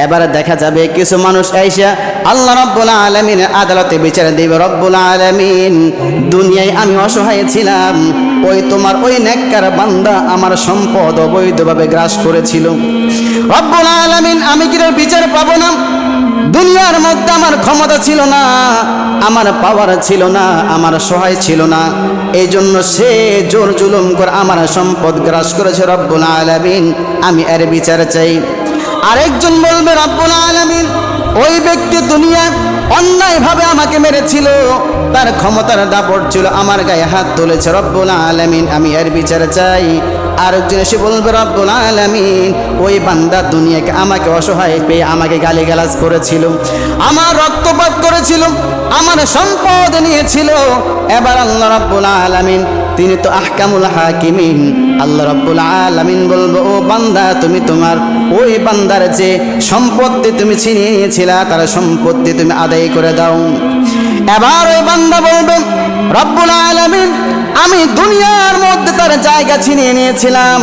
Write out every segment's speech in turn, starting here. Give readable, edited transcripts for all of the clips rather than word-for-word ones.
এবার দেখা যাবে কিছু মানুষ আইসা আল্লাহ রাব্বুল আলামিনের আদালতে বিচার দিবে। রব্বুল আলামিন, দুনিয়ায় আমি অসহায় ছিলাম, ওই তোমার ওই নেককার বান্দা আমার সম্পদ অবৈধভাবে গ্রাস করেছিল। রব্বুল আলামিন, আমি কি এর বিচার পাবো না? দুনিয়ার মধ্যে আমার ক্ষমতা ছিল না, আমার পাওয়ার ছিল না, আমার সহায় ছিল না, এই জন্য সে জোর জুলুম করে আমার সম্পদ গ্রাস করেছে। রব্বুল আলামিন, আমি এর বিচার চাই। আরেকজন বলবে, রব্বুল আলামিন, ওই ব্যক্তি দুনিয়া অন্যায়ভাবে আমাকে মেরেছিল, তার ক্ষমতার দাপট ছিল, আমার গায়ে হাত তুলেছে। রব্বুল আলামিন, আমি এর বিচার চাই। আরেকজন এসে বলবে, রব্বুল আলামিন, ওই বান্দা দুনিয়াকে আমাকে অসহায় পেয়ে আমাকে গালিগালাজ করেছিল, আমার রক্তপাত করেছিল, আমার সম্পদ নিয়েছিল। এবার আল্লাহ রাব্বুল আলামিন, তিনি তো আহকামুল হাকিমিন, আল্লাহ রাব্বুল আলামিন বলবো, ও বান্দা, তুমি তোমার ওই বান্দার যে সম্পত্তি তুমি ছিনিয়ে নিয়েছিলা, তার সম্পত্তি তুমি আদায় করে দাও। এবার ওই বান্দা বলবে, রব্বুল আলামিন, আমি দুনিয়ার মধ্যে তার জায়গা ছিনিয়ে নিয়েছিলাম,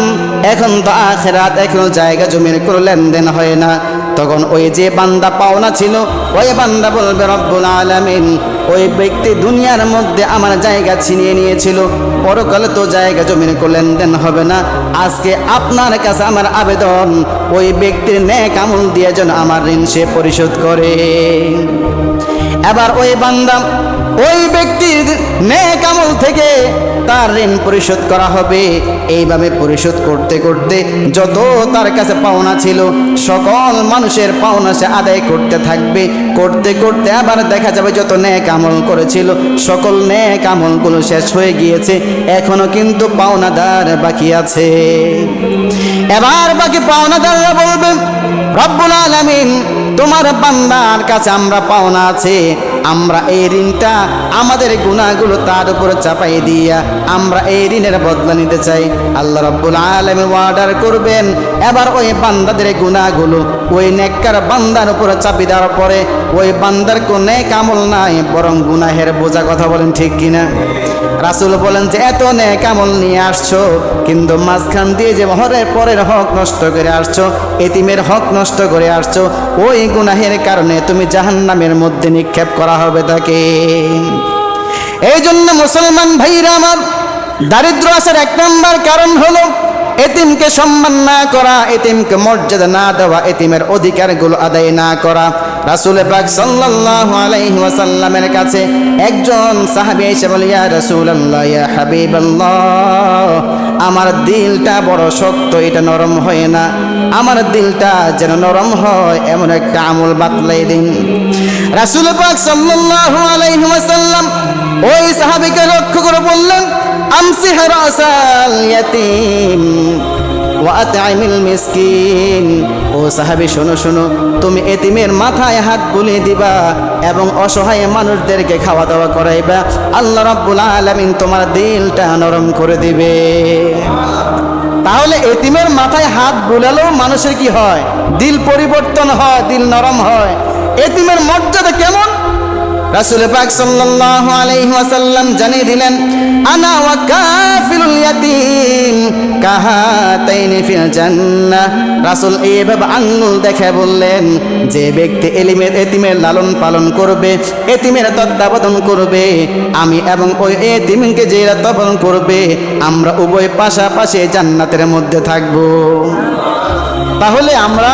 এখন তো আখিরাত, এখনো জায়গা জমির কোনো লেনদেন হয় না। তখন ওই যে বান্দা পাওনা ছিল, ওই বান্দা বলবে, রব্বুল আলামিন, ওই ব্যক্তি দুনিয়ার মধ্যে আমার জায়গা ছিনিয়ে নিয়েছিল, পরকালে তো জায়গা জমির কোনো লেনদেন হবে না। আজকে আপনার কাছে আমার আবেদন, ওই ব্যক্তির নেক আমল দিয়ে যেন আমার ঋণ সে পরিশোধ করে। এবার ওই বান্দা ওই ব্যক্তির নেক আমল থেকে তার ঋণ পরিশোধ করা হবে। এইভাবে পরিশোধ করতে করতে যত তার কাছে পাওনা ছিল, সকল মানুষের পাওনা সে আদায় করতে থাকবে। করতে করতে আবার দেখা যাবে যত নেক আমল করেছিল, সকল নেক আমলগুলো শেষ হয়ে গিয়েছে, এখনো কিন্তু পাওনাদার বাকি আছে। এবার বাকি পাওনাদাররা বলবে, রব্বুল আলামিন, তোমার বান্দার কাছে আমরা পাওনা আছে, আমরা এই ঋণটা, আমাদের গুনাহগুলো তার উপর চাপাই দিয়া আমরা এই ঋণের বদলা নিতে চাই। আল্লাহ রাব্বুল আলামিন অর্ডার করবেন, এবার ওই বান্দাদের গুনাহগুলো ওই নেককার বান্দার উপর চাপি দেওয়ার পরে ওই বান্দার কোনো নেক আমল নাই, বরং গুনাহের বোঝা। কথা বলেন ঠিক কিনা? রাসূল বলেন যে এত নেক আমল নিয়ে আসছো, কিন্তু মাঝখান দিয়ে যে পরের হক নষ্ট করে আসছো, এতিমের হক নষ্ট করে আসছো, ওই গুনাহের কারণে তুমি জাহান্নামের মধ্যে নিক্ষেপ করা হবে তাকে। এই জন্য মুসলমান ভাইরা আমার, দারিদ্র আসার এক নম্বর কারণ হলো এতিমকে সম্মান না করা, এতিমকে মর্যাদা না দেওয়া, এতিমের অধিকারগুলো আদায় না করা। রাসূল পাক সাল্লাল্লাহু আলাইহি ওয়াসাল্লামের কাছে একজন সাহাবী এসে বলে, ইয়া রাসূলুল্লাহ, ইয়া হাবিবাল্লাহ, আমার দিলটা বড় শক্ত, এটা নরম হয় না, আমার দিলটা যেন নরম হয় এমন একটা আমল বাতলাই দিন। রাসূল পাক সাল্লাল্লাহু আলাইহি ওয়াসাল্লাম ওই সাহাবীকে লক্ষ্য করে বললেন, আমসিহ রাসাল ইয়াতীম ওয়া আত'আমিল মিসকিন। ও সাহাবী, শোনো শোনো, তুমি এতিমের মাথায় হাত বুলিয়ে দিবা এবং অসহায় মানুষদেরকে খাওয়া দাওয়া করাইবা, আল্লাহ রাব্বুল আলামিন তোমার দিলটা নরম করে দিবে। তাহলে এতিমের মাথায় হাত বুলালেও মানুষের কি হয়? দিল পরিবর্তন হয়, দিল নরম হয়। এতিমের মর্যাদা কেমন? রাসূল পাক সাল্লাল্লাহু আলাইহি ওয়াসাল্লাম জানিয়ে দিলেন, আনা ওয়া কাফিলুল ইয়াতীম কাহাতাইনি ফিল জান্নাহ। রাসূল এইভাবে আঙ্গুল দেখে বললেন, যে ব্যক্তি এতিমের লালন পালন করবে, এতিমের তত্ত্বাবধান করবে, আমি এবং ওই এতিমকে যে তত্ত্বাবধান করবে, আমরা উভয় পাশাপাশি জান্নাতের মধ্যে থাকব। তাহলে আমরা